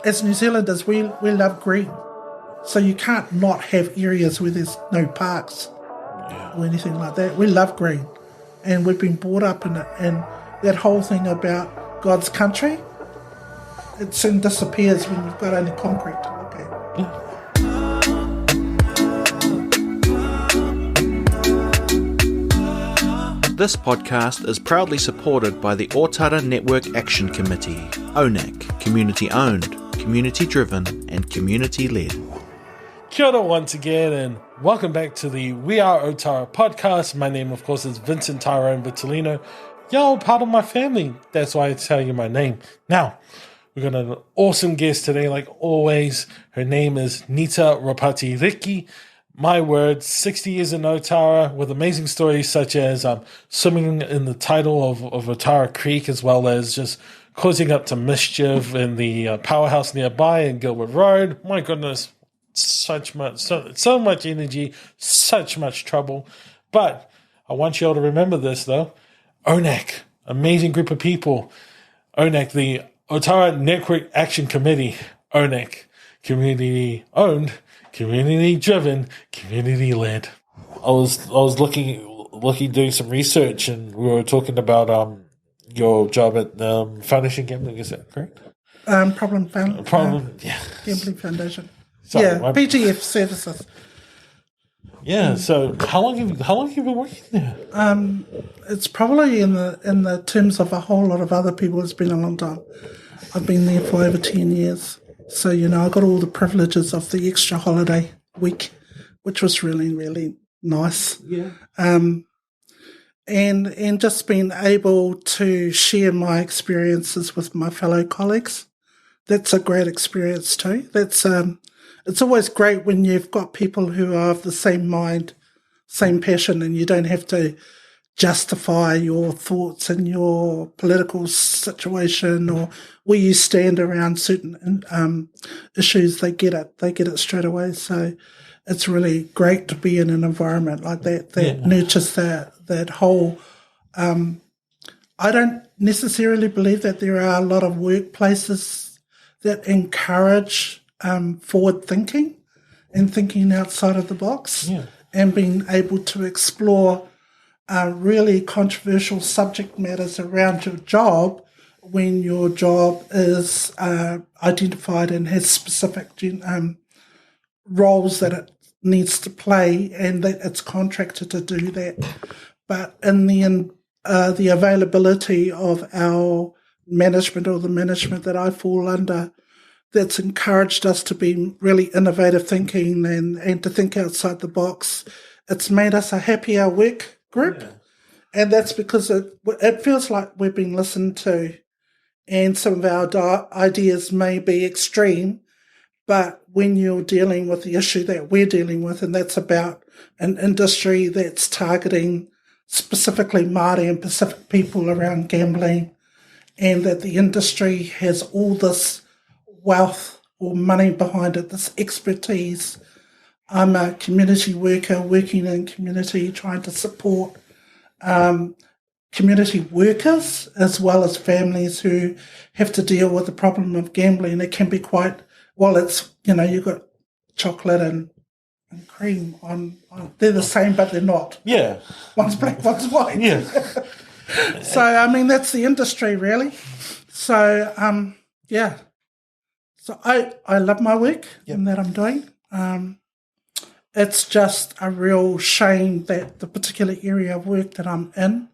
as New Zealanders, we love green. So you can't not have areas where there's no parks or anything like that. We love green. And we've been brought up in it. And that whole thing about God's country, it soon disappears when you've got only concrete to look at. Yeah. This podcast is proudly supported by the Ōtara Network Action Committee, ōNAC, community-owned, community-driven and community-led. Kia ora once again, and welcome back to the We Are Ōtara podcast. My name, of course, is Vincent Tyrone Vitolino. Y'all part of my family. That's why I tell you my name. Now, we've got an awesome guest today, like always. Her name is Nita Ropata-Riki. My word, 60 years in Ōtara with amazing stories such as swimming in the tidal of Ōtara Creek, as well as just causing up to mischief in the powerhouse nearby in Gilbert Road. My goodness, so much energy, such much trouble. But I want you all to remember this, though. ōNAC, amazing group of people. ōNAC, the Ōtara Network Action Committee. ōNAC, community-owned, community-driven, community-led. I was looking doing some research, and we were talking about your job at Foundation Gambling. Is that correct? Gambling Foundation. PGF services. Yeah. So how long have you been working there? It's probably in the terms of a whole lot of other people. It's been a long time. I've been there for over 10 years. So, I got all the privileges of the extra holiday week, which was really, really nice. Yeah. And just being able to share my experiences with my fellow colleagues. That's a great experience too. That's it's always great when you've got people who are of the same mind, same passion, and you don't have to justify your thoughts and your political situation or where you stand around certain issues. They get it straight away. So it's really great to be in an environment like that nurtures that whole. I don't necessarily believe that there are a lot of workplaces that encourage forward thinking and thinking outside of the box and being able to explore really controversial subject matters around your job when your job is identified and has specific roles that it needs to play and that it's contracted to do that. But in the availability of our management or the management that I fall under, that's encouraged us to be really innovative thinking and to think outside the box. It's made us a happier work group, and that's because it feels like we're being listened to, and some of our ideas may be extreme, but when you're dealing with the issue that we're dealing with, and that's about an industry that's targeting specifically Māori and Pacific people around gambling, and that the industry has all this wealth or money behind it, this expertise. I'm a community worker working in community, trying to support community workers as well as families who have to deal with the problem of gambling. It can be quite, it's, you've got chocolate and cream on. They're the same, but they're not. Yeah. One's black, one's white. Yeah. So, that's the industry, really. So, So I love my work and that I'm doing. It's just a real shame that the particular area of work that I'm in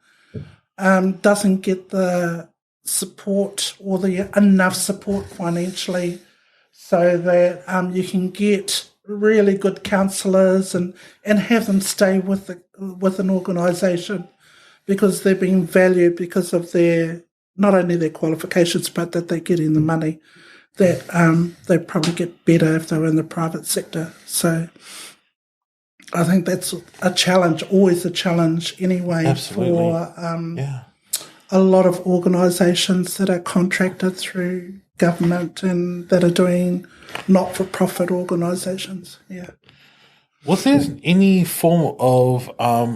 doesn't get the support or enough support financially so that you can get really good counsellors and have them stay with an organisation because they're being valued because of not only their qualifications but that they're getting the money that they probably get better if they were in the private sector. So I think that's a challenge, always a challenge anyway. Absolutely. For a lot of organisations that are contracted through government and that are doing not-for-profit organisations. Yeah. Was there any form of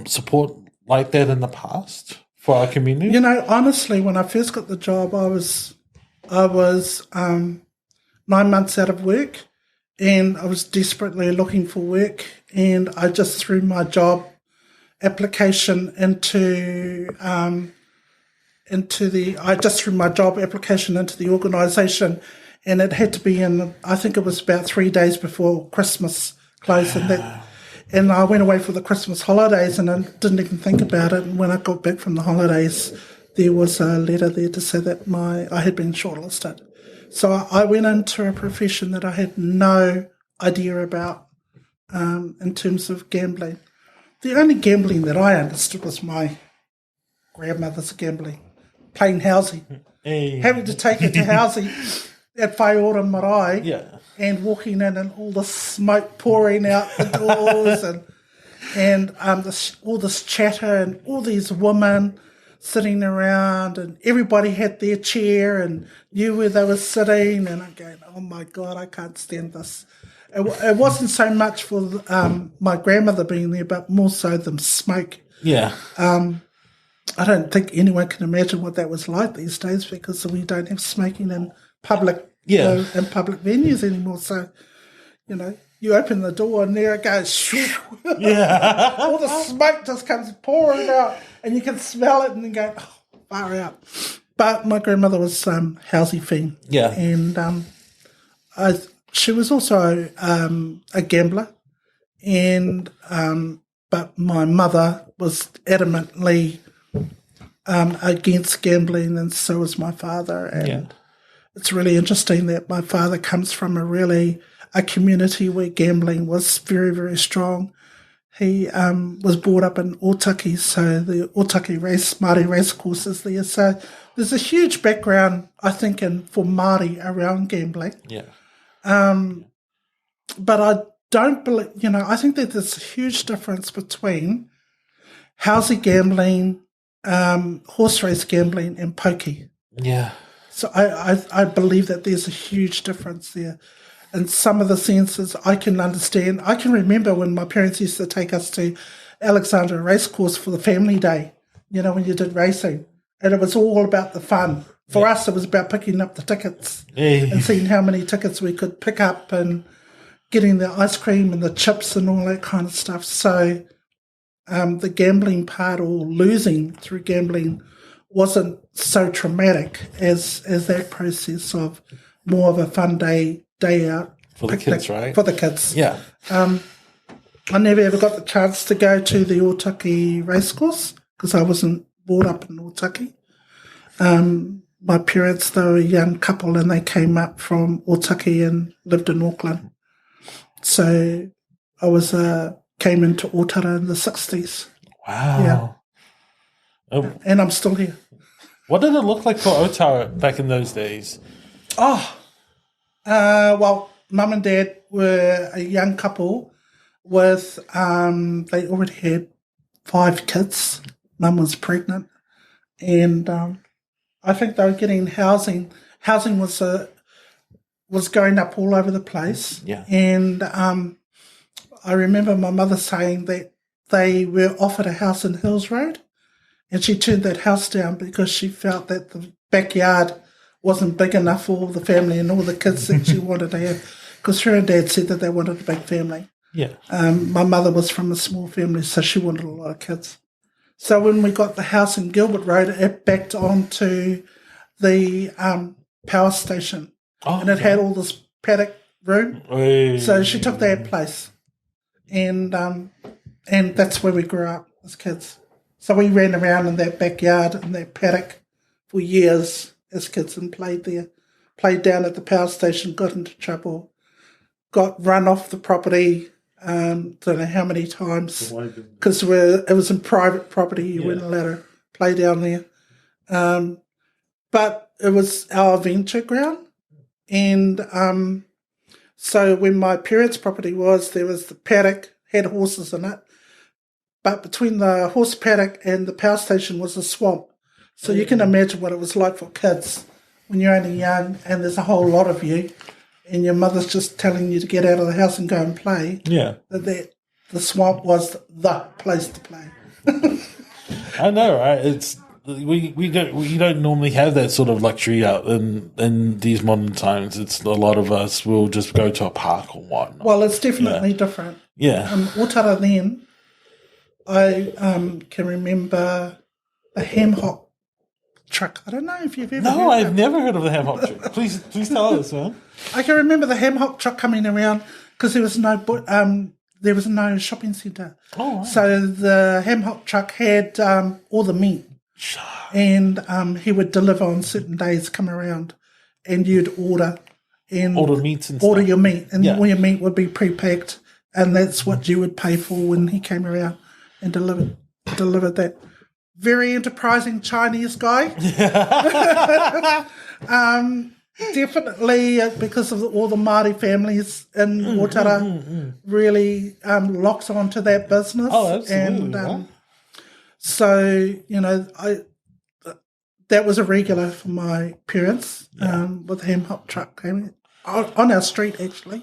support like that in the past for our community? Honestly, when I first got the job, I was 9 months out of work, and I was desperately looking for work, and I just threw my job application into the organisation, and it had to be in, I think it was about 3 days before Christmas closed, and I went away for the Christmas holidays, and I didn't even think about it. And when I got back from the holidays, there was a letter there to say that I had been shortlisted. So I went into a profession that I had no idea about in terms of gambling. The only gambling that I understood was my grandmother's gambling, playing housey, having to take her to housey at Whaiora Marae, and walking in and all the smoke pouring out the doors and all this chatter and all these women sitting around, and everybody had their chair and knew where they were sitting, and I'm going, oh my God, I can't stand this. It wasn't so much for my grandmother being there, but more so the smoke. Yeah. I don't think anyone can imagine what that was like these days, because we don't have smoking in public in public venues anymore. So, you open the door and there it goes. Yeah. All the smoke just comes pouring out, and you can smell it and then go, oh, far out. But my grandmother was housey fiend. Yeah. And she was also a gambler, and but my mother was adamantly against gambling, and so was my father. And it's really interesting that my father comes from a community where gambling was very, very strong. He was brought up in Ōtaki, so the Ōtaki Māori race courses there. So there's a huge background, I think, for Māori around gambling. Yeah. But I don't believe, I think that there's a huge difference between housey gambling, horse race gambling, and pokey. Yeah. So I believe that there's a huge difference there. And some of the senses I can understand. I can remember when my parents used to take us to Alexandra Racecourse for the family day, when you did racing. And it was all about the fun. For us, it was about picking up the tickets and seeing how many tickets we could pick up and getting the ice cream and the chips and all that kind of stuff. So the gambling part, or losing through gambling, wasn't so traumatic as that process of more of a fun day out. For the kids, right? For the kids. Yeah. I never ever got the chance to go to the Ōtaki racecourse because I wasn't brought up in Ōtaki. My parents, they were a young couple, and they came up from Ōtaki and lived in Auckland. So I came into Ōtara in the 60s. Wow. Yeah. And I'm still here. What did it look like for Ōtara back in those days? Well, Mum and Dad were a young couple with, they already had 5 kids. Mum was pregnant, and I think they were getting housing. Housing was going up all over the place. Yeah. And I remember my mother saying that they were offered a house in Hills Road, and she turned that house down because she felt that the backyard wasn't big enough for all the family and all the kids that she wanted to have, because her and Dad said that they wanted a big family. Yeah. My mother was from a small family, so she wanted a lot of kids. So when we got the house in Gilbert Road, it backed onto the power station, and it had all this paddock room. So she took that place, and that's where we grew up as kids. So we ran around in that backyard in that paddock for years as kids and played there. Played down at the power station, got into trouble, got run off the property, don't know how many times, because it was in private property. You weren't allowed to play down there. But it was our venture ground. And so when my parents' property was, there was the paddock, had horses in it, but between the horse paddock and the power station was a swamp. So you can imagine what it was like for kids when you're only young and there's a whole lot of you, and your mother's just telling you to get out of the house and go and play. Yeah. That the swamp was the place to play. I know, right? we don't normally have that sort of luxury out in these modern times. It's a lot of us will just go to a park or whatnot. Well, it's definitely different. Yeah. Ōtara then, I can remember the ham hock truck. I don't know if you've ever heard No, I've of it. never heard of the ham hock truck. Please tell us, man. I can remember the ham hock truck coming around because there was no shopping centre. Oh, wow. So the ham hock truck had all the meat. And he would deliver on certain days, come around, and you'd order meats and order stuff. your meat, and Yeah. all your meat would be pre-packed, and that's what you would pay for when he came around and delivered that. Very enterprising Chinese guy. Definitely because of all the Māori families in Ōtara, really locks onto that business. Oh, absolutely. And so, that was a regular for my parents with the ham hock truck on our street, actually.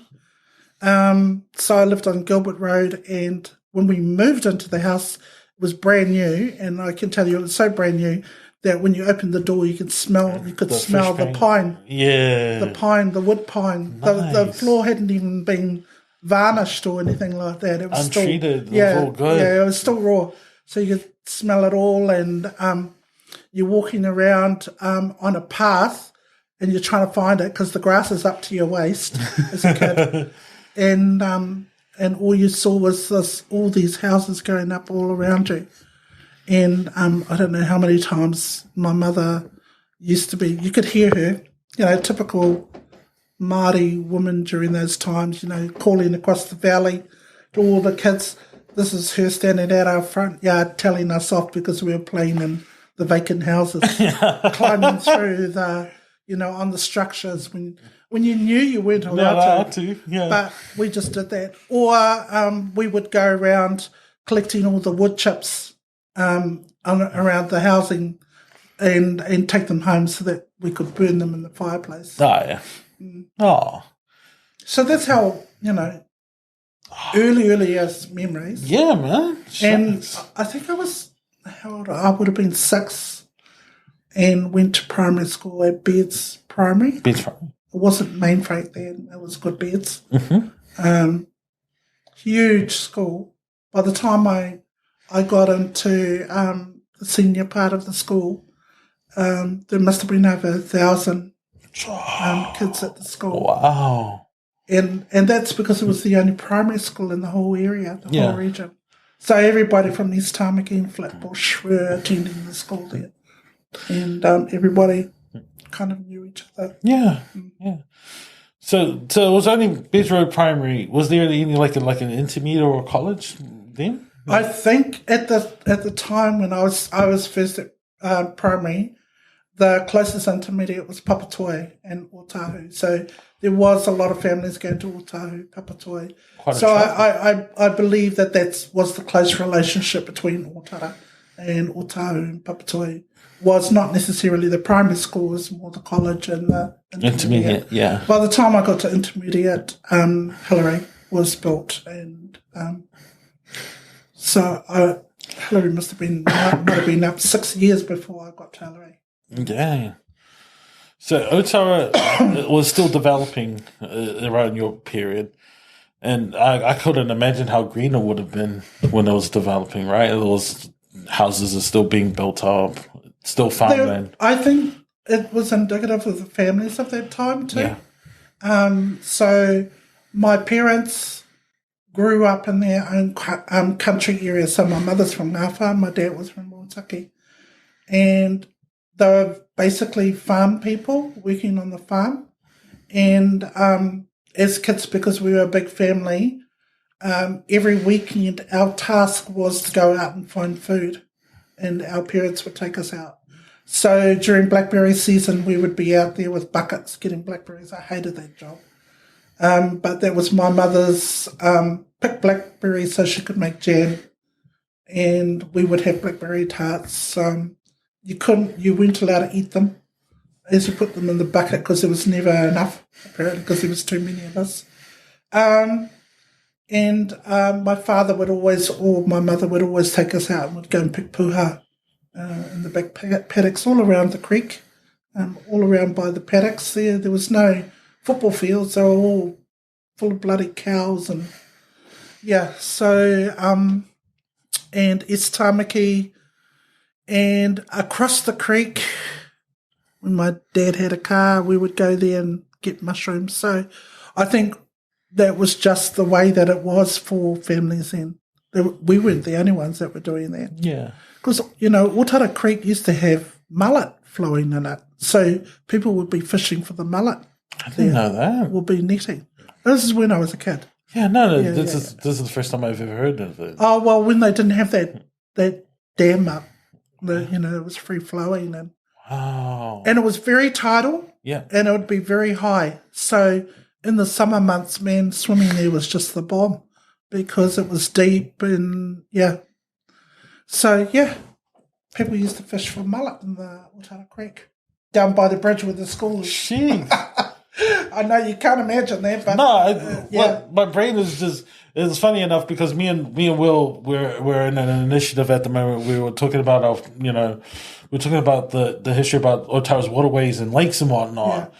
So I lived on Gilbert Road, and when we moved into the house, it was brand new, and I can tell you it was so brand new that when you opened the door, you could smell the pine. Yeah. The wood pine. Nice. The floor hadn't even been varnished or anything like that. It was untreated. Still, It was all good. Yeah, it was still raw. So you could smell it all, and you're walking around on a path, and you're trying to find it because the grass is up to your waist as a kid. And all you saw was all these houses going up all around you. And I don't know how many times my mother used to be, you could hear her, typical Māori woman during those times, calling across the valley to all the kids. This is her standing out our front yard telling us off because we were playing in the vacant houses, climbing through on the structures when you knew you weren't allowed to. Yeah. But we just did that. Or we would go around collecting all the wood chips around the housing and take them home so that we could burn them in the fireplace. Oh, yeah. Oh. So that's how, early as memories. Yeah, man. And I think I was, how old? I would have been 6 and went to primary school at Beards Primary. Beards Primary. It wasn't Mainfreight then, it was Good Beards. Mm-hmm. Huge school. By the time I got into the senior part of the school, there must have been over 1,000 kids at the school. Wow. And that's because it was the only primary school in the whole area, the whole region. So everybody from East Tamaki and Flatbush were attending the school there. And everybody kind of knew each other. Yeah, yeah. So it was only Beach Road Primary. Was there any like an intermediate or a college then? I think at the time when I was first at primary, the closest intermediate was Papatoe and Otahu. So there was a lot of families going to Otahu, Papatoe. So I believe that was the close relationship between Ōtara and Otahu and Papatoe. Was not necessarily the primary school, it was more the college and the intermediate. Yeah. By the time I got to intermediate, Hillary was built, and so Hillary might have been up 6 years before I got to Hillary. Yeah. So Ōtara was still developing around your period, and I couldn't imagine how green it would have been when it was developing. Right, those houses are still being built up. Still farmland. I think it was indicative of the families of that time too. Yeah. So my parents grew up in their own country area. So my mother's from Ngāwha, my dad was from Mōtaki. And they were basically farm people working on the farm. And as kids, because we were a big family, every weekend our task was to go out and find food. And our parents would take us out. So during blackberry season, we would be out there with buckets getting blackberries. I hated that job. But that was my mother's pick blackberries so she could make jam. And we would have blackberry tarts. You weren't allowed to eat them as you put them in the bucket because there was never enough, apparently, because there was too many of us. And my father would always, or my mother would always take us out and would go and pick puha in the back paddocks all around the creek, all around by the paddocks there. There was no football fields. They were all full of bloody cows and, yeah. So, and East Tamaki, and across the creek, when my dad had a car, we would go there and get mushrooms. So I think that was just the way that it was for families then. We weren't the only ones that were doing that. Yeah. Because, Ōtara Creek used to have mullet flowing in it. So people would be fishing for the mullet. I didn't know that. Would be netting. This is when I was a kid. Yeah, this is the first time I've ever heard of it. Oh, well, when they didn't have that dam up, it was free flowing. And, wow. And it was very tidal. Yeah. And it would be very high. So in the summer months, man, swimming there was just the bomb because it was deep and, yeah. So, yeah, people used to fish for mullet in the Ōtara Creek down by the bridge with the school. Jeez. I know you can't imagine that, but my brain is just. It's funny enough because me and Will we're in an initiative at the moment. We were talking about we're talking about the history about Ōtara's waterways and lakes and whatnot,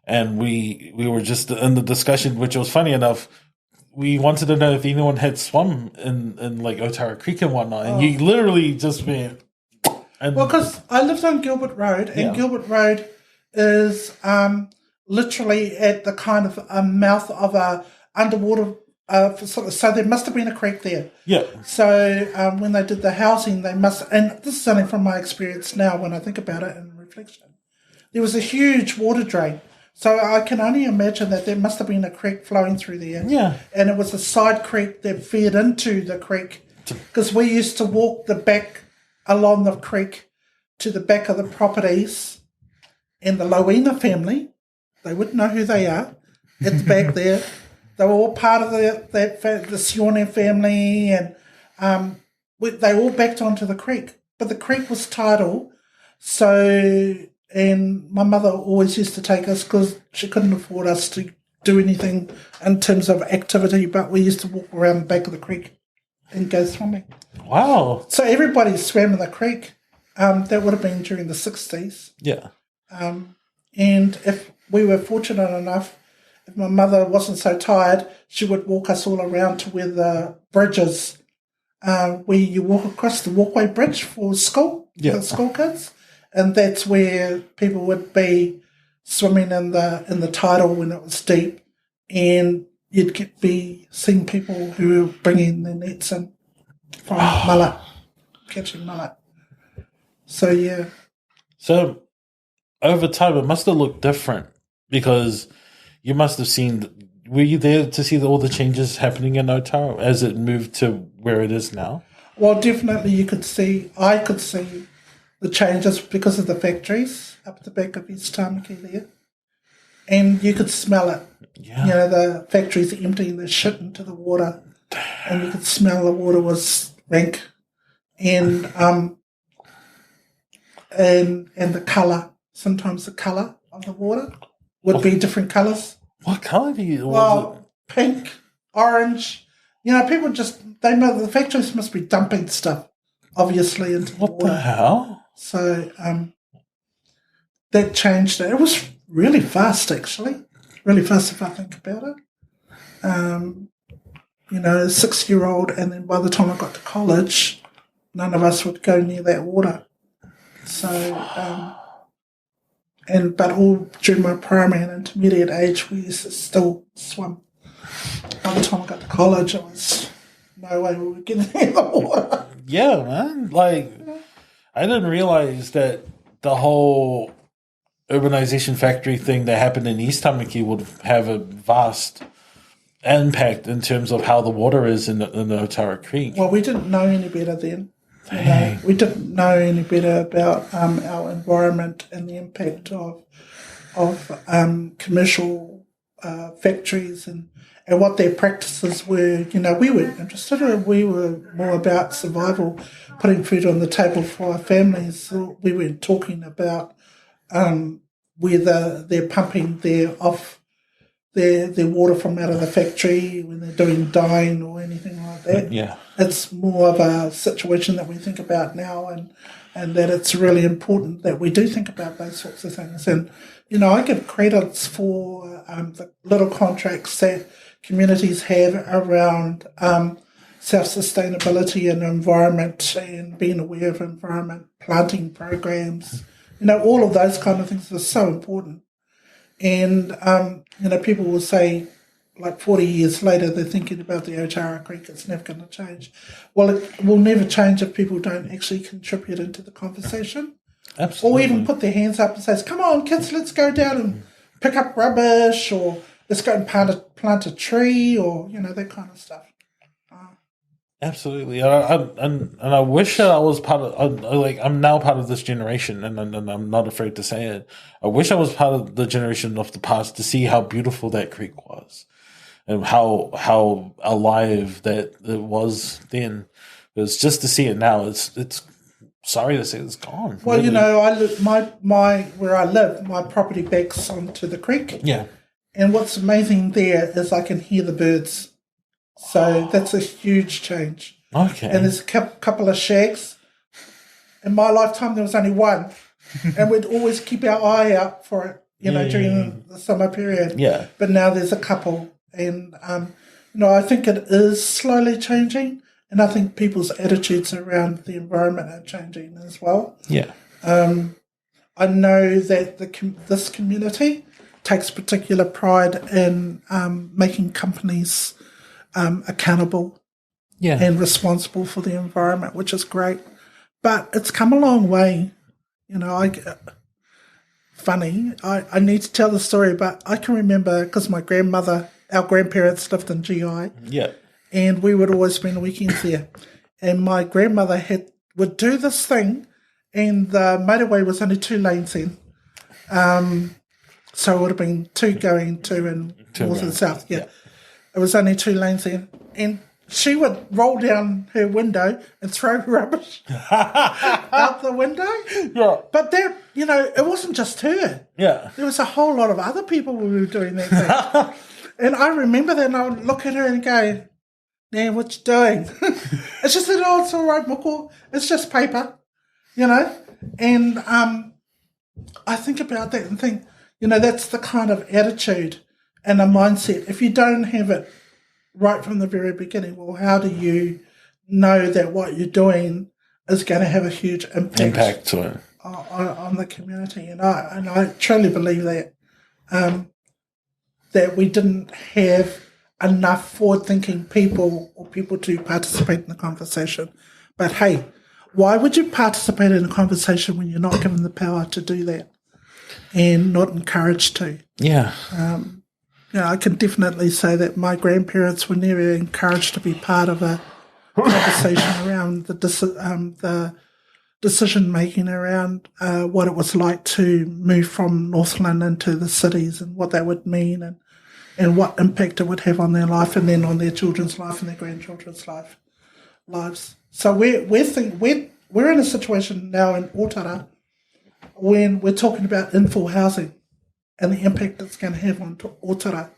and we were just in the discussion, which was funny enough. We wanted to know if anyone had swum in like Ōtara Creek and whatnot, and you literally just went. Well, because I lived on Gilbert Road, and Gilbert Road is literally at the kind of mouth of a underwater. So there must have been a creek there. Yeah. So when they did the housing, they must, and this is only from my experience now when I think about it in reflection, there was a huge water drain. So I can only imagine that there must have been a creek flowing through there. Yeah. And it was a side creek that fed into the creek because we used to walk the back along the creek to the back of the properties, and the Loina family, they wouldn't know who they are, at the back there. They were all part of the Sione family, and they all backed onto the creek. But the creek was tidal, and my mother always used to take us because she couldn't afford us to do anything in terms of activity, but we used to walk around the back of the creek and go swimming. Wow. So everybody swam in the creek. That would have been during the 60s. Yeah. And if we were fortunate enough, if my mother wasn't so tired, she would walk us all around to where the bridge is, where you walk across the walkway bridge for school, for the school kids. And that's where people would be swimming in the tidal when it was deep. And you'd be seeing people who were bringing their nets in from mullet, catching mullet. So, yeah. So, over time, it must have looked different because you must have seen. Were you there to see all the changes happening in Ōtara as it moved to where it is now? Well, definitely I could see the changes because of the factories up the back of East Tamaki there. And you could smell it. Yeah. The factories emptying the shit into the water. And you could smell the water was rank. And the colour, sometimes the colour of the water would be different colours. What colour do you? Well, pink, orange. People the factories must be dumping stuff, obviously, into the water. What the hell? So that changed it. It was really fast, actually. Really fast if I think about it. A 6-year-old, and then by the time I got to college, none of us would go near that water. So, but all during my primary and intermediate age, we used to still swim. By the time I got to college, it was no way we were getting near the water. Yeah, man. I didn't realize that the whole urbanization factory thing that happened in East Tamaki would have a vast impact in terms of how the water is in the Ōtara Creek. Well, we didn't know any better then. We didn't know any better about our environment and the impact of commercial factories and what their practices were. We weren't interested in it. We were more about survival, putting food on the table for our families. So we weren't talking about whether they're pumping their water from out of the factory when they're doing dyeing or anything like that. Yeah. It's more of a situation that we think about now, and and that it's really important that we do think about those sorts of things. And, you know, I give credits for the little contracts that communities have around self-sustainability and environment and being aware of environment, planting programs, you know, all of those kind of things are so important. And, you know, people will say, like 40 years later, they're thinking about the Ōtara Creek, it's never going to change. Well, it will never change if people don't actually contribute into the conversation. Absolutely. Or even put their hands up and say, come on, kids, let's go down and pick up rubbish, or let's go and plant a tree, or, you know, that kind of stuff. Absolutely, and I wish that I was part of. Like, I'm now part of this generation, and I'm not afraid to say it. I wish I was part of the generation of the past to see how beautiful that creek was, and how alive that it was then. Because just to see it now, it's sorry to say it's gone. Well, really. you know, I live, my where I live, my property backs onto the creek. Yeah, and what's amazing there is I can hear the birds. So that's a huge change. Okay. And there's a couple of shags. In my lifetime, there was only one. And we'd always keep our eye out for it, you know, during the summer period. Yeah. But now there's a couple. And, you know, I think it is slowly changing. And I think people's attitudes around the environment are changing as well. Yeah. I know that this community takes particular pride in making companies accountable and responsible for the environment, which is great. But it's come a long way. You know, I need to tell the story, but I can remember because our grandparents lived in GI. Yeah. And we would always spend weekends there. And my grandmother would do this thing, and the motorway was only 2 lanes then. So it would have been 2 going to and north and south. Yeah. It was only 2 lanes then. And she would roll down her window and throw rubbish out the window. Yeah. But that, you know, it wasn't just her. Yeah. There was a whole lot of other people who were doing that thing. And I remember that, and I would look at her and go, "Nan, what you doing?" And she said, "Oh, it's all right, Moko. It's just paper," you know. And I think about that and think, you know, that's the kind of attitude and a mindset. If you don't have it right from the very beginning, well, how do you know that what you're doing is going to have a huge impact to it on the community? And I truly believe that that we didn't have enough forward-thinking people or people to participate in the conversation. But hey, why would you participate in a conversation when you're not given the power to do that and not encouraged to? Yeah. You know, I can definitely say that my grandparents were never encouraged to be part of a conversation around the decision-making around what it was like to move from Northland into the cities and what that would mean and what impact it would have on their life and then on their children's life and their grandchildren's lives. So we're in a situation now in Ōtara when we're talking about infill housing and the impact it's going to have on Ōtara.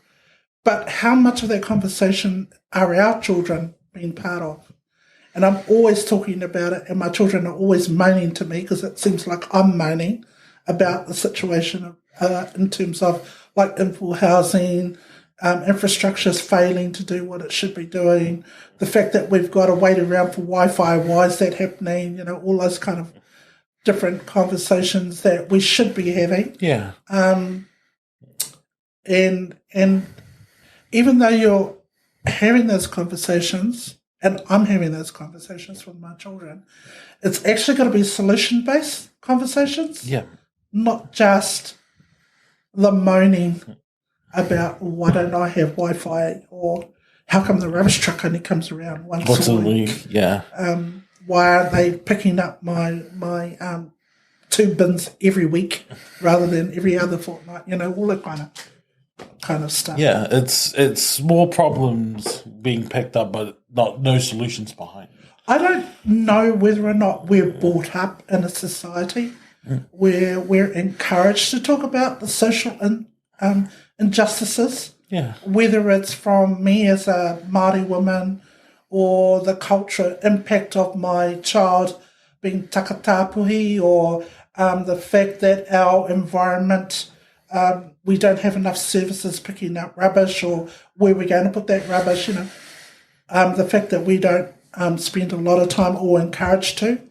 But how much of that conversation are our children being part of? And I'm always talking about it, and my children are always moaning to me because it seems like I'm moaning about the situation in terms of like infill housing, infrastructure's failing to do what it should be doing, the fact that we've got to wait around for Wi-Fi, why is that happening, you know, all those kind of different conversations that we should be having. Yeah. And even though you're having those conversations, and I'm having those conversations with my children, it's actually got to be solution-based conversations. Yeah. Not just the moaning about why don't I have Wi-Fi, or how come the rubbish truck only comes around once a week. Yeah. Why aren't they picking up my 2 bins every week rather than every other fortnight? You know, all that kind of stuff. Yeah, it's more problems being picked up, but no solutions behind. I don't know whether or not we're brought up in a society where we're encouraged to talk about the social injustices. Yeah. Whether it's from me as a Māori woman or the cultural impact of my child being takatapuhi, or the fact that our environment, we don't have enough services picking up rubbish, or where we're going to put that rubbish, the fact that we don't spend a lot of time or encouraged to.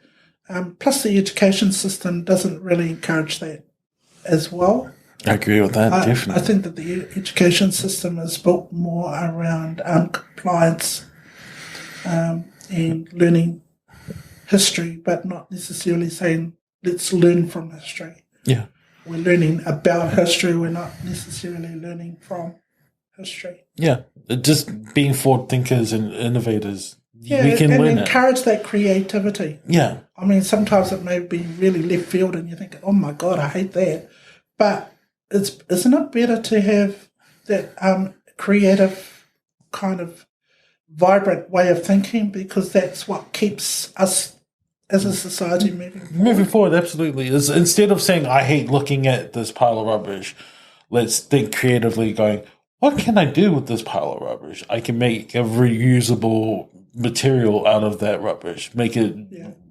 Plus the education system doesn't really encourage that as well. I agree with that, definitely. I think that the education system is built more around compliance and learning history, but not necessarily saying, let's learn from history. Yeah. We're learning about history, we're not necessarily learning from history. Yeah, just being forward thinkers and innovators. Yeah, we can and learn encourage that creativity. Yeah. I mean, sometimes it may be really left field and you think, oh my God, I hate that. But isn't it better to have that creative kind of vibrant way of thinking, because that's what keeps us as a society moving forward? Absolutely. Instead of saying, I hate looking at this pile of rubbish, let's think creatively, going, what can I do with this pile of rubbish? I can make a reusable material out of that rubbish. Make it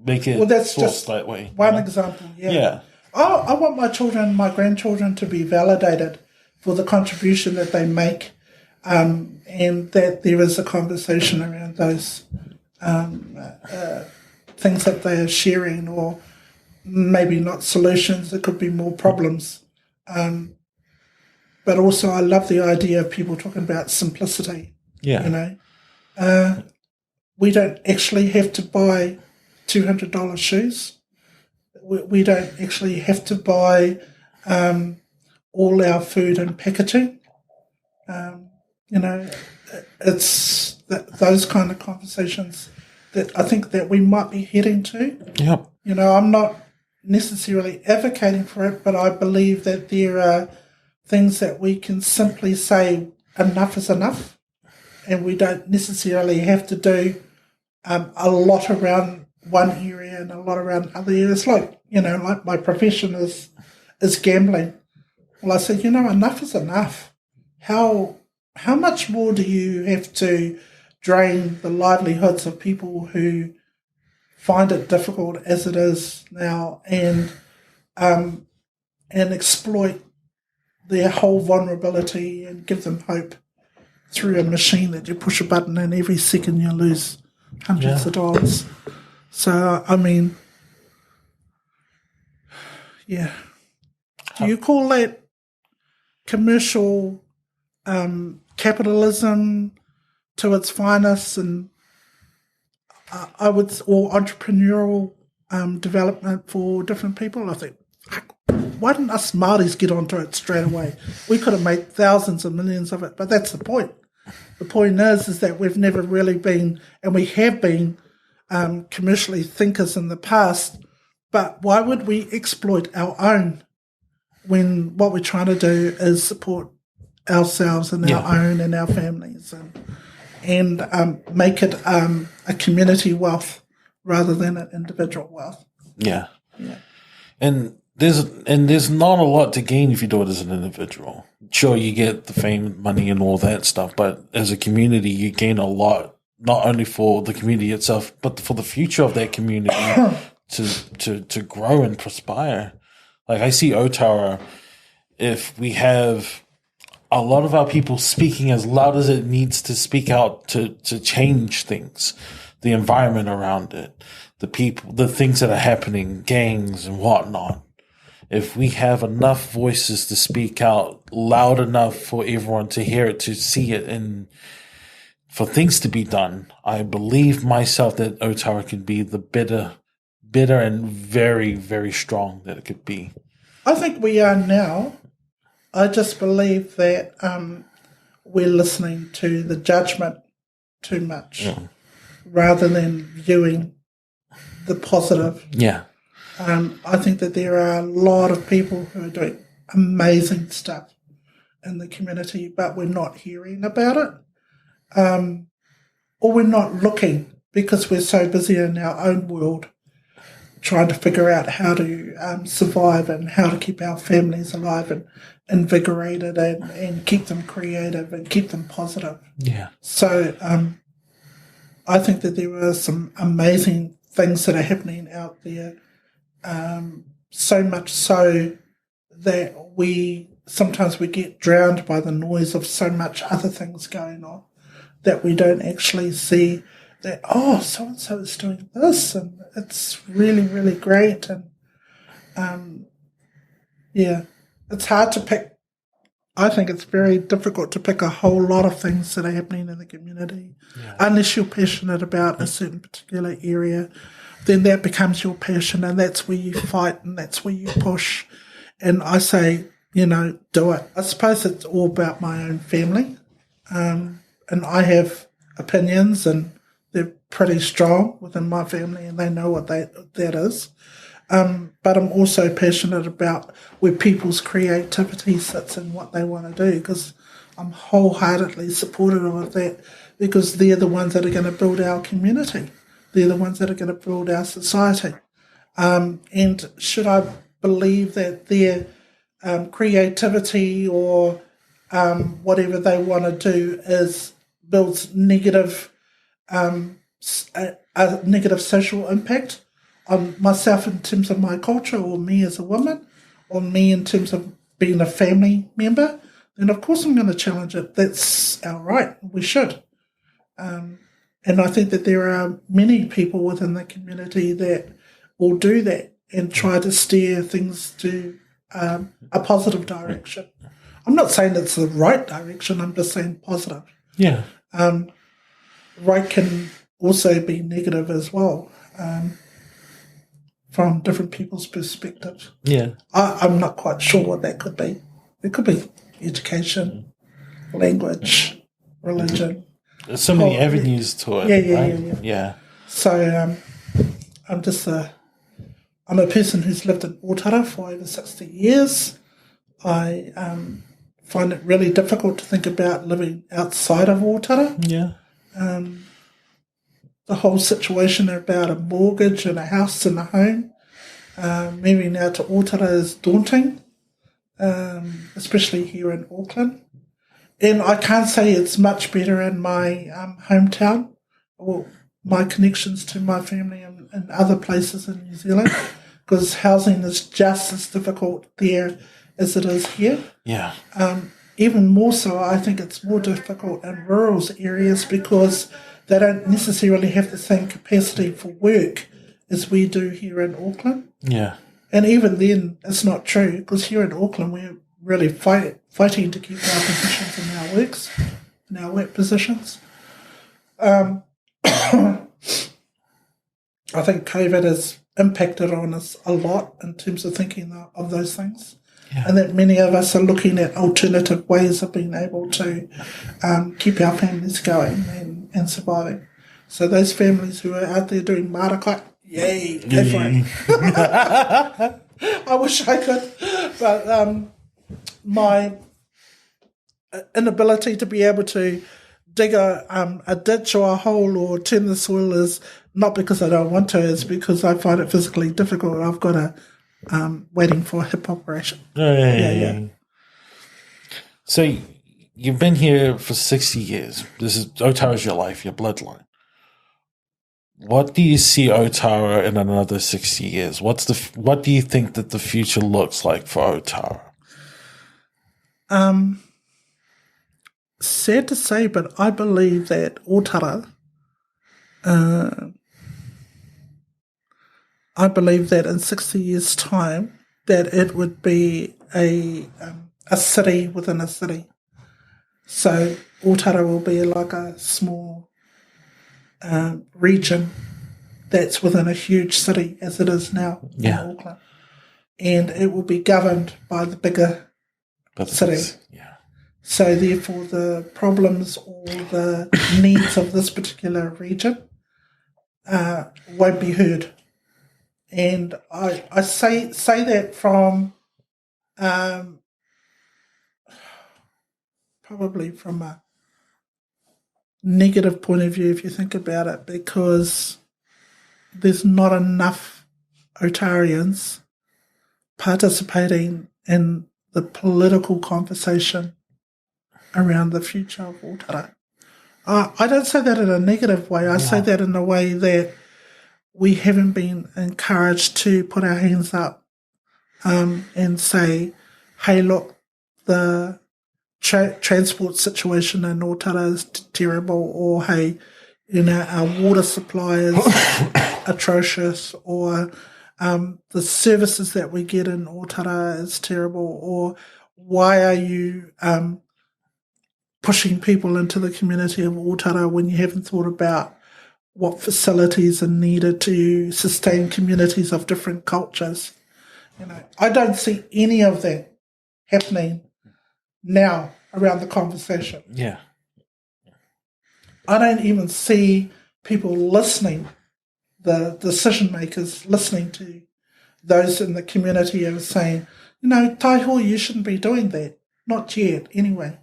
well, that's just that way. One example. Yeah. I want my children, my grandchildren, to be validated for the contribution that they make, and that there is a conversation around those things that they are sharing, or maybe not solutions. It could be more problems. But also, I love the idea of people talking about simplicity. Yeah. We don't actually have to buy $200 shoes. We don't actually have to buy all our food and packaging. It's those kind of conversations that I think that we might be heading to. Yep. I'm not necessarily advocating for it, but I believe that there are things that we can simply say enough is enough, and we don't necessarily have to do a lot around one area and a lot around other areas. Like my profession is gambling. Well, I said, enough is enough. How much more do you have to drain the livelihoods of people who find it difficult as it is now, and exploit their whole vulnerability and give them hope through a machine that you push a button and every second you lose hundreds of dollars. So, I mean, yeah. Do you call that commercial capitalism to its finest, and or entrepreneurial development for different people? I think, why didn't us Māoris get onto it straight away? We could have made thousands of millions of it, but that's the point. The point is that we've never really been, and we have been commercially thinkers in the past, but why would we exploit our own when what we're trying to do is support ourselves and our own and our families, and make it a community wealth rather than an individual wealth? Yeah. And there's not a lot to gain if you do it as an individual. Sure, you get the fame, money, and all that stuff, but as a community, you gain a lot, not only for the community itself, but for the future of that community to grow and perspire. Like, I see Ōtara, if we have a lot of our people speaking as loud as it needs to speak out to change things, the environment around it, the people, the things that are happening, gangs and whatnot. If we have enough voices to speak out loud enough for everyone to hear it, to see it, and for things to be done, I believe myself that Ōtara can be the better and very, very strong that it could be. I think we are now. I just believe that we're listening to the judgment too much rather than viewing the positive. Yeah. I think that there are a lot of people who are doing amazing stuff in the community, but we're not hearing about it. Or we're not looking because we're so busy in our own world trying to figure out how to survive and how to keep our families alive and invigorated and keep them creative and keep them positive. Yeah. So I think that there are some amazing things that are happening out there, so much so that sometimes we get drowned by the noise of so much other things going on that we don't actually see that, oh, so-and-so is doing this and it's really, really great. And it's hard to pick. I think it's very difficult to pick a whole lot of things that are happening in the community. Unless you're passionate about a certain particular area, then that becomes your passion, and that's where you fight and that's where you push. And I say, do it. I suppose it's all about my own family. And I have opinions, and they're pretty strong within my family, and they know what that is. But I'm also passionate about where people's creativity sits in what they want to do, because I'm wholeheartedly supportive of that, because they're the ones that are going to build our community. They're the ones that are going to build our society. And should I believe that their creativity or whatever they want to do builds negative a negative social impact on myself in terms of my culture, or me as a woman, or me in terms of being a family member, then of course I'm going to challenge it. That's our right. We should. And I think that there are many people within the community that will do that and try to steer things to a positive direction. I'm not saying it's the right direction, I'm just saying positive. Yeah. Right can also be negative as well, from different people's perspectives. Yeah. I'm not quite sure what that could be. It could be education, language, religion. There's so many avenues to it, right? Yeah. So I'm a person who's lived in Ōtara for over 60 years. I find it really difficult to think about living outside of Ōtara. Yeah. The whole situation about a mortgage and a house and a home, moving out to Ōtara is daunting, especially here in Auckland. And I can't say it's much better in my hometown, or my connections to my family and other places in New Zealand, because housing is just as difficult there as it is here. Yeah. Even more so, I think it's more difficult in rural areas, because they don't necessarily have the same capacity for work as we do here in Auckland. Yeah. And even then, it's not true, because here in Auckland, we're really fighting to keep our positions in our work positions. I think COVID has impacted on us a lot in terms of thinking of those things. Yeah. And that many of us are looking at alternative ways of being able to keep our families going and surviving. So those families who are out there doing marakai, yay, go for it. I wish I could, but my inability to be able to dig a ditch or a hole or turn the soil is not because I don't want to, it's because I find it physically difficult. I've got a waiting for a hip operation. Yeah. So you've been here for 60 years. Ōtara's your life, your bloodline. What do you see Ōtara in another 60 years? What do you think that the future looks like for Ōtara? Sad to say, but I believe that Ōtara, I believe that in 60 years' time, that it would be a city within a city. So Ōtara will be like a small region that's within a huge city, as it is now in Auckland. And it will be governed by the bigger city. Yeah. So therefore the problems or the needs of this particular region won't be heard. And I say that from probably from a negative point of view, if you think about it, because there's not enough Ōtarians participating in the political conversation around the future of Ōtara. I don't say that in a negative way. I say that in a way that we haven't been encouraged to put our hands up and say, hey, look, the transport situation in Ōtara is terrible, or hey, our water supply is atrocious, or the services that we get in Ōtara is terrible, or why are you pushing people into the community of Ōtara when you haven't thought about what facilities are needed to sustain communities of different cultures. I don't see any of that happening now around the conversation. Yeah. I don't even see people listening, the decision makers listening to those in the community and saying, Taiho, you shouldn't be doing that. Not yet, anyway.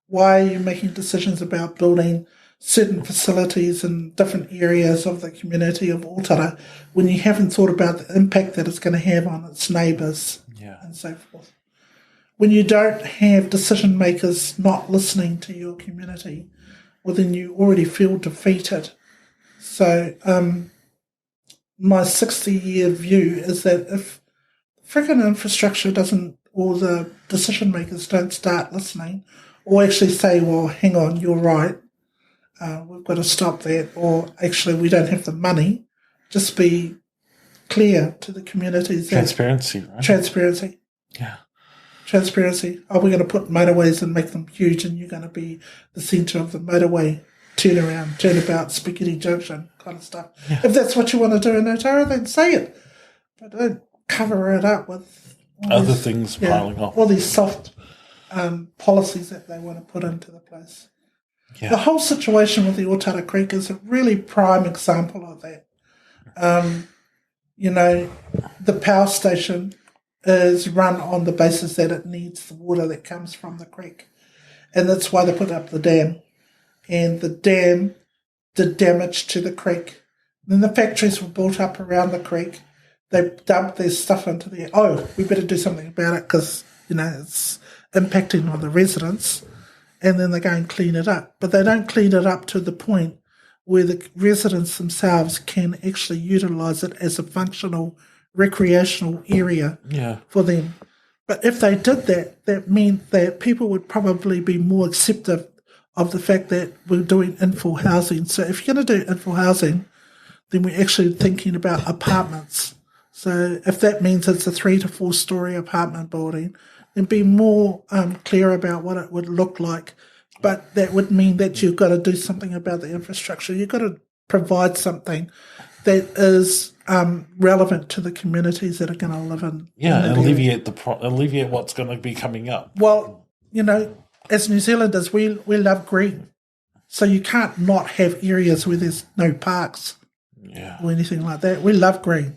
Why are you making decisions about building certain facilities in different areas of the community of Ōtara when you haven't thought about the impact that it's going to have on its neighbours and so forth? When you don't have decision makers not listening to your community, well, then you already feel defeated. So my 60-year view is that if freaking infrastructure doesn't, or the decision makers don't start listening, or actually say, well, hang on, you're right, we've got to stop that, or actually we don't have the money, just be clear to the communities. Transparency, right? Transparency. Yeah. Transparency. We're going to put motorways and make them huge, and you're going to be the centre of the motorway turnabout, spaghetti junction kind of stuff. Yeah. If that's what you want to do in Ōtara, then say it. But don't cover it up with other things piling up. All these soft policies that they want to put into the place. Yeah. The whole situation with the Ōtara Creek is a really prime example of that. The power station is run on the basis that it needs the water that comes from the creek. And that's why they put up the dam. And the dam did damage to the creek. Then the factories were built up around the creek. They dumped their stuff into there. Oh, we better do something about it because, it's impacting on the residents. And then they go and clean it up. But they don't clean it up to the point where the residents themselves can actually utilise it as a functional recreational area for them. But if they did that, that meant that people would probably be more accepting of the fact that we're doing infill housing. So if you're going to do infill housing, then we're actually thinking about apartments. So if that means it's a 3 to 4 story apartment building, then be more clear about what it would look like. But that would mean that you've got to do something about the infrastructure. You've got to provide something that is relevant to the communities that are going to live in. Yeah, and alleviate what's going to be coming up. Well, as New Zealanders, we love green. So you can't not have areas where there's no parks or anything like that. We love green.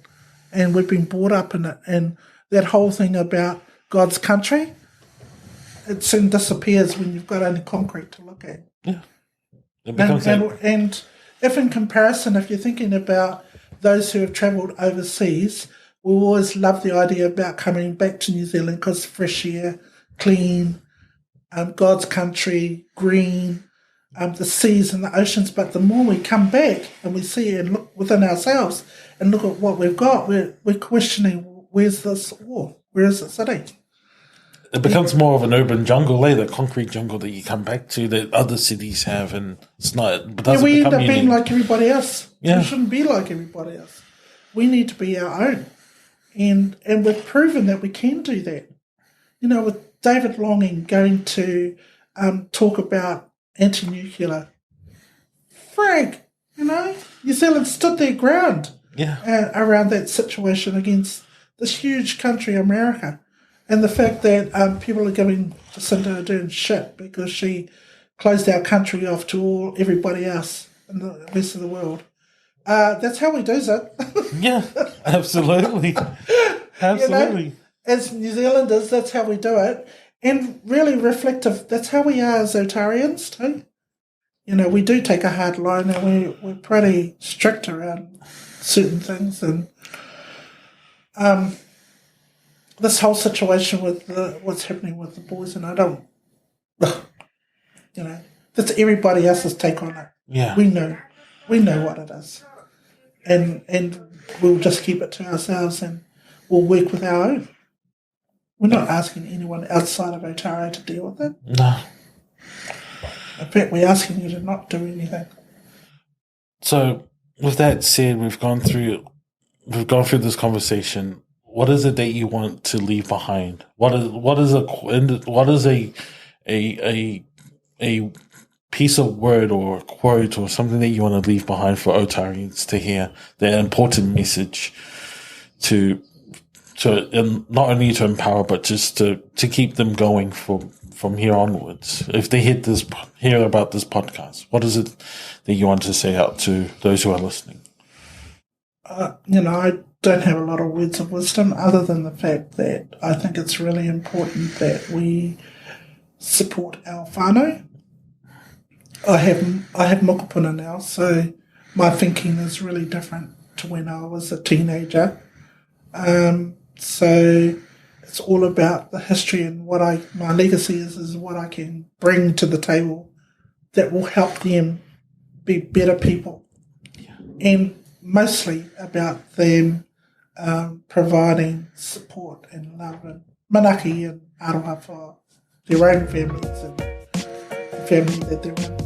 And we've been brought up in it. And that whole thing about God's country, it soon disappears when you've got only concrete to look at. Yeah. And if in comparison, if you're thinking about those who have travelled overseas, we always love the idea about coming back to New Zealand because fresh air, clean, God's country, green, the seas and the oceans. But the more we come back and we see and look within ourselves and look at what we've got, we're questioning, where's this ore? Where is it sitting? It becomes more of an urban jungle, the concrete jungle that you come back to that other cities have, and it's not. It doesn't we end become up being like everybody else. Yeah. We shouldn't be like everybody else. We need to be our own, and we've proven that we can do that. With David Longing going to talk about anti-nuclear, Frank, New Zealand stood their ground around that situation against this huge country, America. And the fact that people are giving Jacinda Ardern shit because she closed our country off to everybody else in the rest of the world. That's how we do it. Yeah, absolutely. Absolutely. As New Zealanders, that's how we do it. And really reflective, that's how we are as Ōtarians too. We do take a hard line and we're pretty strict around certain things. And this whole situation with what's happening with the boys, and I don't, that's everybody else's take on it. Yeah. We know what it is. and we'll just keep it to ourselves and we'll work with our own. We're not asking anyone outside of Ōtara to deal with it. No. In fact, we're asking you to not do anything. So, with that said, we've gone through this conversation. What is it that you want to leave behind? What is a piece of word or a quote or something that you want to leave behind for Ōtarians to hear? The important message to not only to empower, but just to keep them going from here onwards. If they hear about this podcast, what is it that you want to say out to those who are listening? I don't have a lot of words of wisdom other than the fact that I think it's really important that we support our whānau. I have mokopuna now, so my thinking is really different to when I was a teenager. So it's all about the history and my legacy is what I can bring to the table that will help them be better people. Yeah. And mostly about them providing support and love and manaki and aroha for their own families and the family that they're in.